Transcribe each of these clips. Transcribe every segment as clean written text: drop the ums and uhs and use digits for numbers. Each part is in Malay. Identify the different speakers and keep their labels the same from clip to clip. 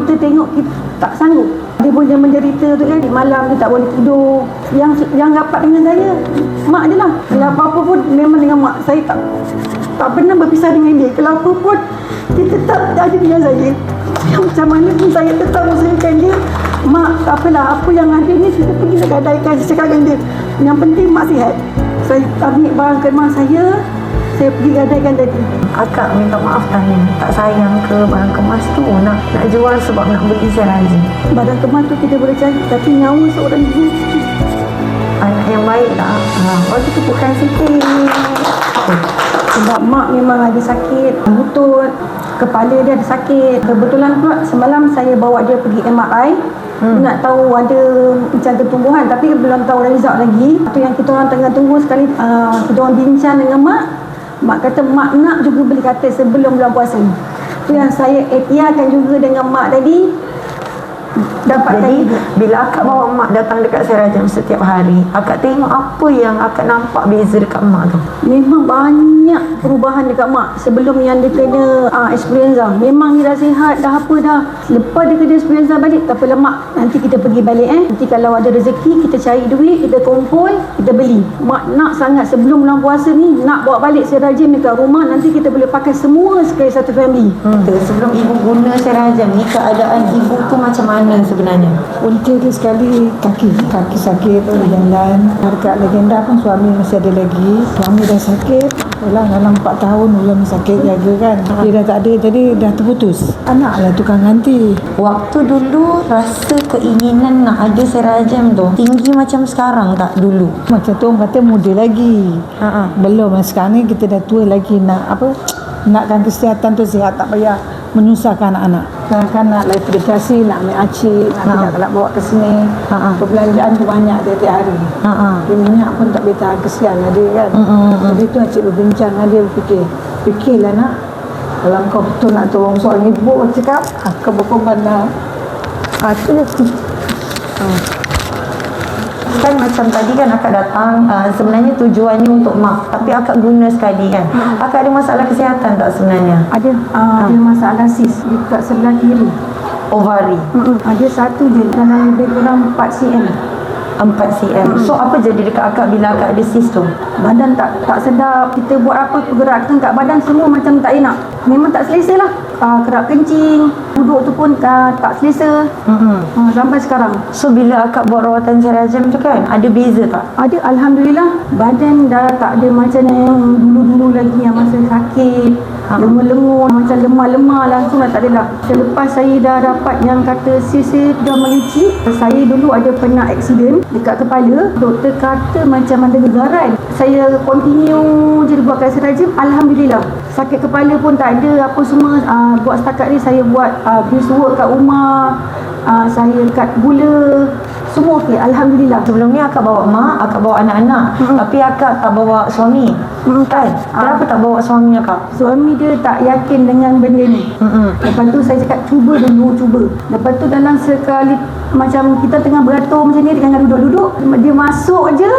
Speaker 1: kita tengok kita tak sanggup. Dia punya menderita tu kan, malam dia tak boleh tidur. Yang rapat dengan saya mak je lah. Kalau apa-apa pun memang dengan mak. Saya tak pernah berpisah dengan dia. Kalau apa pun dia tetap ada dengan saya. Macam mana pun saya tetap usahakan dia. Mak, tak apalah, apa yang ada ni kita pergi nak gadaikan. Saya cakap dengan dia, yang penting mak sihat. Saya ambil barang kemas saya pergi gadaikan tadi.
Speaker 2: Akak minta maaf tanya, tak sayang ke barang kemas tu nak jual sebab nak beli Serajem?
Speaker 1: Barang kemas tu kita boleh cari, tapi nyawa seorang ibu.
Speaker 2: Anak yang baik tak? Waktu tu bukan sikit.
Speaker 1: Sebab mak memang ada sakit lutut, kepala dia ada sakit. Kebetulan pula semalam saya bawa dia pergi MRI. Nak tahu ada macam ketumbuhan, tapi belum tahu result lagi. Itu yang kita orang tengah tunggu sekali. Kita orang bincang dengan mak. Mak kata mak nak juga beli katil sebelum bulan puasa. Itu yang saya ikhtiarkan juga dengan mak tadi.
Speaker 2: Jadi bila akak bawa mak datang dekat Serajem setiap hari, akak tengok apa yang akak nampak beza dekat mak tu?
Speaker 1: Memang banyak perubahan dekat mak sebelum yang dia kena influenza. Memang dia dah sihat, dah apa dah. Lepas dia kena influenza balik, tak apalah mak, nanti kita pergi balik Nanti kalau ada rezeki, kita cari duit, kita kumpul, kita beli. Mak nak sangat sebelum bulan puasa ni, nak bawa balik Serajem dekat rumah, nanti kita boleh pakai semua sekali satu family.
Speaker 2: Sebelum ibu guna Serajem ni, keadaan ibu tu macam mana sebenarnya?
Speaker 3: Punca dia sekali kaki sakit tu jalan. Dekat legenda pun suami masih ada lagi. Suami dah sakit. Yalah dalam 4 tahun suami sakit jaga kan. Dia dah tak ada, jadi dah terputus. Anak lah tukang ganti.
Speaker 2: Waktu dulu rasa keinginan nak ada Serajem tu tinggi macam sekarang tak dulu?
Speaker 3: Macam tu orang kata muda lagi. Belum, sekarang ni kita dah tua lagi nakkan kesihatan tu sihat, tak payah menyusahkan anak-anak. Kanak-kanak lah depresi, nak ambil acik, nak bawa ke sini. Perbelanjaan tu banyak tiap hari. Dia minyak pun tak boleh tahan, kesian lah dia kan. Jadi tu acik berbincang dengan dia, fikirlah nak, kalau kau betul nak tolong seorang ibu, cakap kau berkorban lah. Itu
Speaker 2: kan macam tadi kan akak datang sebenarnya tujuannya untuk mak, tapi akak guna sekali kan. Akak ada masalah kesihatan tak sebenarnya?
Speaker 1: Ada masalah sis dekat sebelah kiri
Speaker 2: Ovari.
Speaker 1: ada satu je dalam lebih kurang 4 cm.
Speaker 2: 4 cm. So apa jadi dekat akak bila akak ada sis tu?
Speaker 1: Badan tak sedap. Kita buat apa, pergerakan kat badan semua macam tak enak. Memang tak selesa lah. Kerap kencing, duduk tu pun tak selesa. Sampai sekarang.
Speaker 2: So bila akak buat rawatan Serajem tu kan, ada beza tak?
Speaker 1: Ada, Alhamdulillah. Badan dah tak ada macam yang dulu-dulu lagi yang masa sakit, lengur-lengur, macam lemah-lemah langsung dah tak ada lah. Selepas saya dah dapat yang kata sis dah melicik, saya dulu ada pernah aksiden dekat kepala. Doktor kata macam ada gegaran. Saya continue je buatkan Serajem, Alhamdulillah. Sakit kepala pun tak ada, apa semua. Buat setakat ni saya buat brisk work kat rumah, saya kat gula, semua okey, Alhamdulillah.
Speaker 2: Sebelum ni akak bawa mak, akak bawa anak-anak, tapi akak tak bawa suami. Kan? Kenapa tak bawa suami akak?
Speaker 1: Suami dia tak yakin dengan benda ni. Lepas tu saya cakap cuba dulu. Lepas tu dalam sekali macam kita tengah beratur macam ni, dia tengah duduk-duduk, dia masuk je,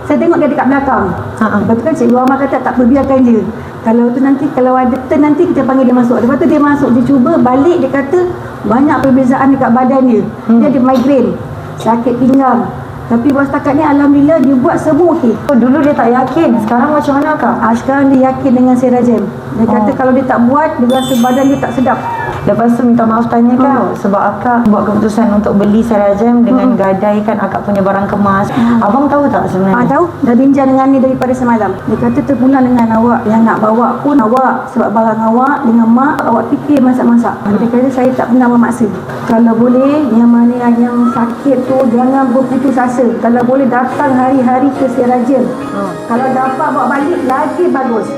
Speaker 1: saya tengok dia dekat belakang. Lepas tu kan Cikgu Amal kata tak apa, biarkan je. Kalau tu nanti, kalau ada turn nanti kita panggil dia masuk. Lepas tu dia masuk, dia cuba balik, dia kata banyak perbezaan dekat badan dia. Dia ada migraine, sakit pinggang. Tapi buat setakat ni Alhamdulillah dia buat semua okey.
Speaker 2: Oh, dulu dia tak yakin. Sekarang macam mana akak?
Speaker 1: Sekarang dia yakin dengan Serajem. Dia kata kalau dia tak buat, dia rasa badan dia tak sedap.
Speaker 2: Lepas tu minta maaf tanya kau, sebab akak buat keputusan untuk beli Serajem dengan gadaikan akak punya barang kemas. Abang tahu tak sebenarnya?
Speaker 1: Tahu, dah bincang dengan ni daripada semalam. Dia kata terpulang dengan awak. Yang nak bawa pun awak, sebab barang awak dengan mak, awak fikir masak-masak. Dia kata saya tak pernah memaksa. Kalau boleh, yang mana yang sakit tu jangan berputus asa. Kalau boleh datang hari-hari ke Serajem. Kalau dapat bawa balik lagi bagus.